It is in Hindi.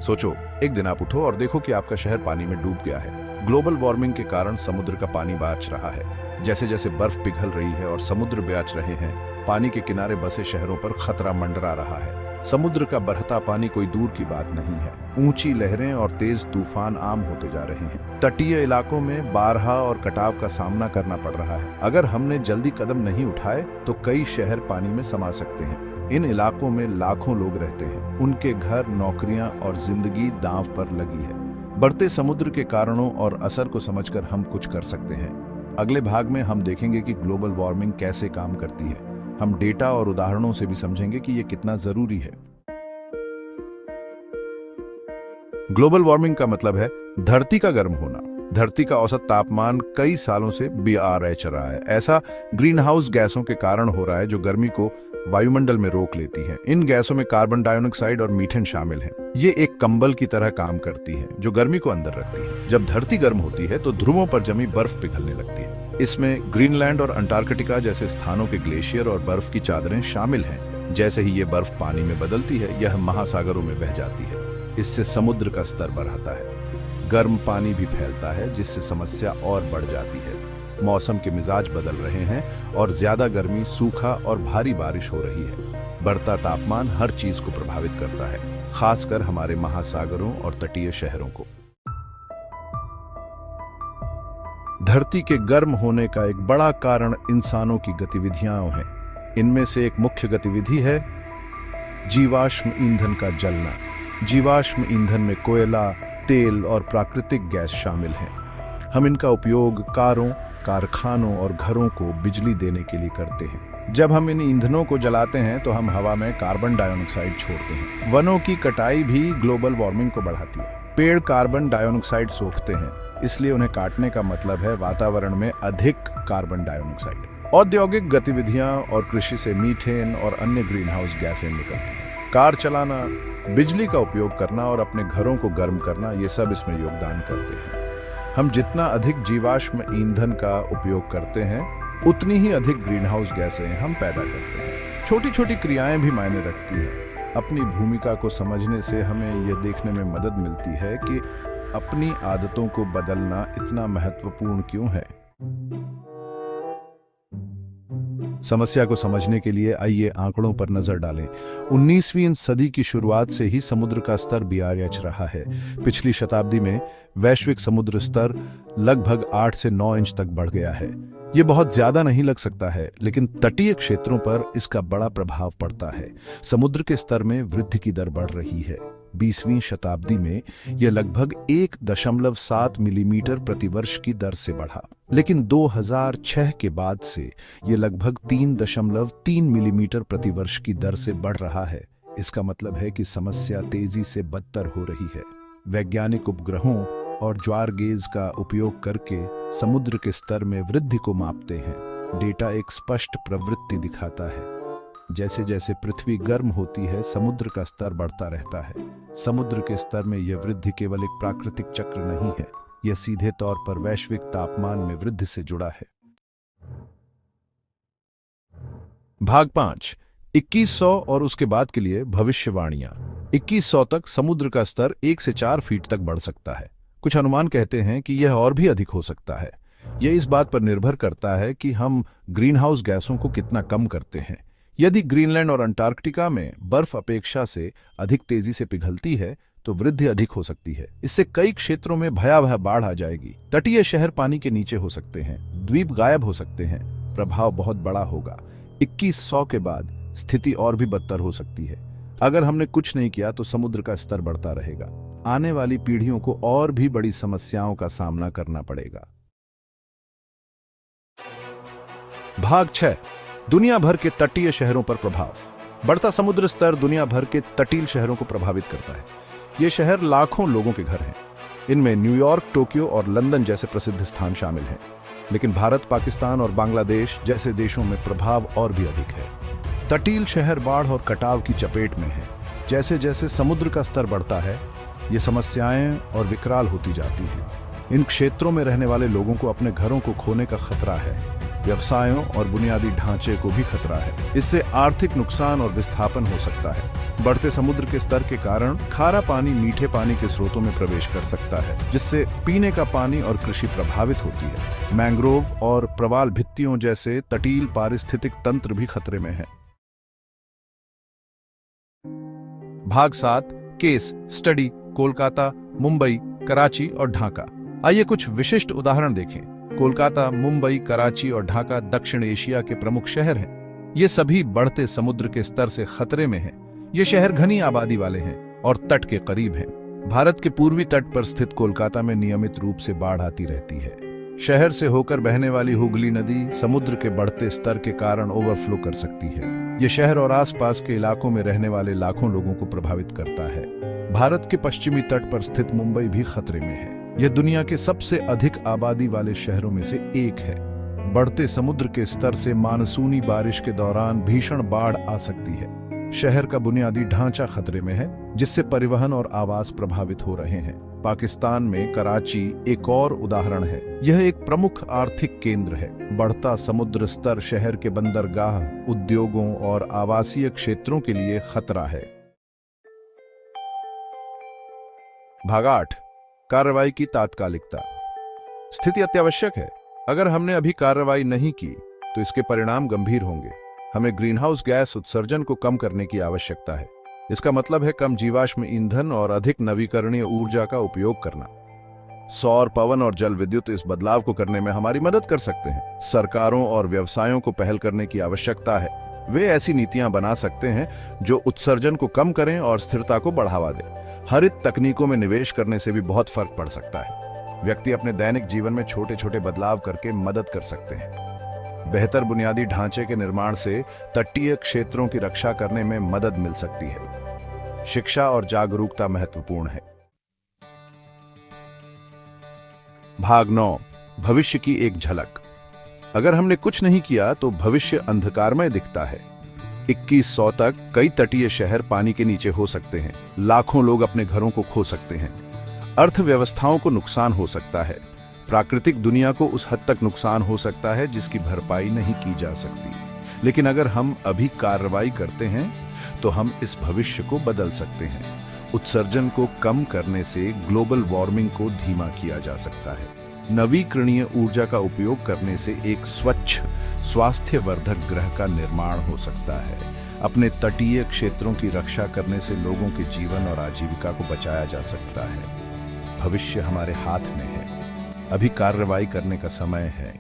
सोचो, एक दिन आप उठो और देखो कि आपका शहर पानी में डूब गया है। ग्लोबल वार्मिंग के कारण समुद्र का पानी बाँच रहा है। जैसे जैसे बर्फ पिघल रही है और समुद्र ब्याच रहे हैं, पानी के किनारे बसे शहरों पर खतरा मंडरा रहा है। समुद्र का बढ़ता पानी कोई दूर की बात नहीं है। ऊंची लहरें और तेज तूफान आम होते जा रहे हैं। तटीय इलाकों में बारहा और कटाव का सामना करना पड़ रहा है। अगर हमने जल्दी कदम नहीं उठाए तो कई शहर पानी में समा सकते हैं। इन इलाकों में लाखों लोग रहते हैं। उनके घर, नौकरियां और जिंदगी दांव पर लगी है। बढ़ते समुद्र के कारणों और असर को समझकर हम कुछ कर सकते हैं। अगले भाग में हम देखेंगे कि ग्लोबल वार्मिंग कैसे काम करती है। हम डेटा और उदाहरणों से भी समझेंगे कि यह कितना जरूरी है। ग्लोबल वार्मिंग का मतलब है धरती का गर्म होना। धरती का औसत तापमान कई सालों से बढ़ रहा है। ऐसा ग्रीन हाउस गैसों के कारण हो रहा है जो गर्मी को वायुमंडल में रोक लेती हैं। इन गैसों में कार्बन डाइऑक्साइड और मीथेन शामिल हैं। ये एक कंबल की तरह काम करती है जो गर्मी को अंदर रखती है। जब धरती गर्म होती है तो ध्रुवों पर जमी बर्फ पिघलने लगती है। इसमें ग्रीनलैंड और अंटार्कटिका जैसे स्थानों के ग्लेशियर और बर्फ की चादरें शामिल हैं। जैसे ही ये बर्फ पानी में बदलती है, यह महासागरों में बह जाती है। इससे समुद्र का स्तर बढ़ता है। गर्म पानी भी फैलता है, जिससे समस्या और बढ़ जाती है। मौसम के मिजाज बदल रहे हैं और ज्यादा गर्मी, सूखा और भारी बारिश हो रही है। बढ़ता तापमान हर चीज को प्रभावित करता है, खासकर हमारे महासागरों और तटीय शहरों को। धरती के गर्म होने का एक बड़ा कारण इंसानों की गतिविधियां हैं। इनमें से एक मुख्य गतिविधि है जीवाश्म ईंधन का जलना। जीवाश्म ईंधन में कोयला, तेल और प्राकृतिक गैस शामिल हैं। हम इनका उपयोग कारों, कारखानों और घरों को बिजली देने के लिए करते हैं। जब हम इन ईंधनों को जलाते हैं तो हम हवा में कार्बन डाइऑक्साइड छोड़ते हैं। वनों की कटाई भी ग्लोबल वार्मिंग को बढ़ाती है। पेड़ कार्बन डाइऑक्साइड सोखते हैं, इसलिए उन्हें काटने का मतलब है वातावरण में अधिक कार्बन डाइऑक्साइड। औद्योगिक गतिविधियां और कृषि से मीथेन और अन्य ग्रीन हाउस गैसें निकलती हैं। कार चलाना, बिजली का उपयोग करना और अपने घरों को गर्म करना, ये सब इसमें योगदान करते हैं। हम जितना अधिक जीवाश्म ईंधन का उपयोग करते हैं, उतनी ही अधिक ग्रीन हाउस गैसें हम पैदा करते हैं। छोटी छोटी क्रियाएं भी मायने रखती हैं। अपनी भूमिका को समझने से हमें यह देखने में मदद मिलती है कि अपनी आदतों को बदलना इतना महत्वपूर्ण क्यों है। समस्या को समझने के लिए आइए आंकड़ों पर नजर डालें। 19वीं सदी की शुरुआत से ही समुद्र का स्तर बढ़ रहा है। पिछली शताब्दी में वैश्विक समुद्र स्तर लगभग 8 से 9 इंच तक बढ़ गया है। ये बहुत ज्यादा नहीं लग सकता है, लेकिन तटीय क्षेत्रों पर इसका बड़ा प्रभाव पड़ता है। समुद्र के स्तर में वृद्धि की दर बढ़ रही है। 20वीं शताब्दी में यह लगभग 1.7 मिलीमीटर प्रतिवर्ष की दर से बढ़ा, लेकिन 2006 के बाद से यह लगभग 3.3 मिलीमीटर प्रतिवर्ष की दर से बढ़ रहा है। इसका मतलब है कि समस्या तेजी से बदतर हो रही है। वैज्ञानिक उपग्रहों और ज्वार गेज का उपयोग करके समुद्र के स्तर में वृद्धि को मापते हैं। डेटा एक स्पष्ट प्रवृत्ति दिखाता है। जैसे जैसे पृथ्वी गर्म होती है, समुद्र का स्तर बढ़ता रहता है। समुद्र के स्तर में यह वृद्धि केवल एक प्राकृतिक चक्र नहीं है, यह सीधे तौर पर वैश्विक तापमान में वृद्धि से जुड़ा है। भाग 5, 2100 और उसके बाद के लिए भविष्यवाणियां। 2100 तक समुद्र का स्तर 1 से 4 फीट तक बढ़ सकता है। कुछ अनुमान कहते हैं कि यह और भी अधिक हो सकता है। यह इस बात पर निर्भर करता है कि हम ग्रीन हाउस गैसों को कितना कम करते हैं। यदि ग्रीनलैंड और अंटार्कटिका में बर्फ अपेक्षा से अधिक तेजी से पिघलती है तो वृद्धि अधिक हो सकती है। इससे कई क्षेत्रों में भयावह बाढ़ आ जाएगी। तटीय शहर पानी के नीचे हो सकते हैं, द्वीप गायब हो सकते हैं। प्रभाव बहुत बड़ा होगा। 2100 के बाद स्थिति और भी बदतर हो सकती है। अगर हमने कुछ नहीं किया तो समुद्र का स्तर बढ़ता रहेगा। आने वाली पीढ़ियों को और भी बड़ी समस्याओं का सामना करना पड़ेगा। भाग 6, दुनिया भर के तटीय शहरों पर प्रभाव। बढ़ता समुद्र स्तर दुनिया भर के तटीय शहरों को प्रभावित करता है। ये शहर लाखों लोगों के घर हैं। इनमें न्यूयॉर्क, टोक्यो और लंदन जैसे प्रसिद्ध स्थान शामिल हैं। लेकिन भारत, पाकिस्तान और बांग्लादेश जैसे देशों में प्रभाव और भी अधिक है। तटीय शहर बाढ़ और कटाव की चपेट में है। जैसे जैसे समुद्र का स्तर बढ़ता है, ये समस्याएं और विकराल होती जाती हैं। इन क्षेत्रों में रहने वाले लोगों को अपने घरों को खोने का खतरा है। व्यवसायों और बुनियादी ढांचे को भी खतरा है। इससे आर्थिक नुकसान और विस्थापन हो सकता है। बढ़ते समुद्र के स्तर के कारण खारा पानी मीठे पानी के स्रोतों में प्रवेश कर सकता है, जिससे पीने का पानी और कृषि प्रभावित होती है। मैंग्रोव और प्रवाल भित्तियों जैसे तटीय पारिस्थितिक तंत्र भी खतरे में है। भाग 7 केस स्टडी कोलकाता, मुंबई, कराची और ढाका। आइए कुछ विशिष्ट उदाहरण देखें। कोलकाता, मुंबई, कराची और ढाका दक्षिण एशिया के प्रमुख शहर हैं। ये सभी बढ़ते समुद्र के स्तर से खतरे में हैं। ये शहर घनी आबादी वाले हैं और तट के करीब हैं। भारत के पूर्वी तट पर स्थित कोलकाता में नियमित रूप से बाढ़ आती रहती है। शहर से होकर बहने वाली हुगली नदी समुद्र के बढ़ते स्तर के कारण ओवरफ्लो कर सकती है। ये शहर और आसपास के इलाकों में रहने वाले लाखों लोगों को प्रभावित करता है। भारत के पश्चिमी तट पर स्थित मुंबई भी खतरे में है। यह दुनिया के सबसे अधिक आबादी वाले शहरों में से एक है। बढ़ते समुद्र के स्तर से मानसूनी बारिश के दौरान भीषण बाढ़ आ सकती है। शहर का बुनियादी ढांचा खतरे में है, जिससे परिवहन और आवास प्रभावित हो रहे हैं। पाकिस्तान में कराची एक और उदाहरण है। यह एक प्रमुख आर्थिक केंद्र है। बढ़ता समुद्र स्तर शहर के बंदरगाह, उद्योगों और आवासीय क्षेत्रों के लिए खतरा है। भाग 8 कार्रवाई की तात्कालिकता। स्थिति अत्यावश्यक है। अगर हमने अभी कार्रवाई नहीं की तो इसके परिणाम गंभीर होंगे। हमें ग्रीनहाउस गैस उत्सर्जन को कम करने की आवश्यकता है। इसका मतलब है कम जीवाश्म ईंधन और अधिक नवीकरणीय ऊर्जा का उपयोग करना। सौर, पवन और जल विद्युत इस बदलाव को करने में हमारी मदद कर सकते हैं। सरकारों और व्यवसायों को पहल करने की आवश्यकता है। वे ऐसी नीतियां बना सकते हैं जो उत्सर्जन को कम करें और स्थिरता को बढ़ावा दें। हरित तकनीकों में निवेश करने से भी बहुत फर्क पड़ सकता है। व्यक्ति अपने दैनिक जीवन में छोटे छोटे बदलाव करके मदद कर सकते हैं। बेहतर बुनियादी ढांचे के निर्माण से तटीय क्षेत्रों की रक्षा करने में मदद मिल सकती है। शिक्षा और जागरूकता महत्वपूर्ण है। भाग 9 भविष्य की एक झलक। अगर हमने कुछ नहीं किया तो भविष्य अंधकारमय दिखता है। 2100 तक कई तटीय शहर पानी के नीचे हो सकते हैं। लाखों लोग अपने घरों को खो सकते हैं। अर्थव्यवस्थाओं को नुकसान हो सकता है। प्राकृतिक दुनिया को उस हद तक नुकसान हो सकता है जिसकी भरपाई नहीं की जा सकती। लेकिन अगर हम अभी कार्रवाई करते हैं तो हम इस भविष्य को बदल सकते हैं। उत्सर्जन को कम करने से ग्लोबल वार्मिंग को धीमा किया जा सकता है। नवीकरणीय ऊर्जा का उपयोग करने से एक स्वच्छ, स्वास्थ्यवर्धक ग्रह का निर्माण हो सकता है। अपने तटीय क्षेत्रों की रक्षा करने से लोगों के जीवन और आजीविका को बचाया जा सकता है। भविष्य हमारे हाथ में है। अभी कार्रवाई करने का समय है।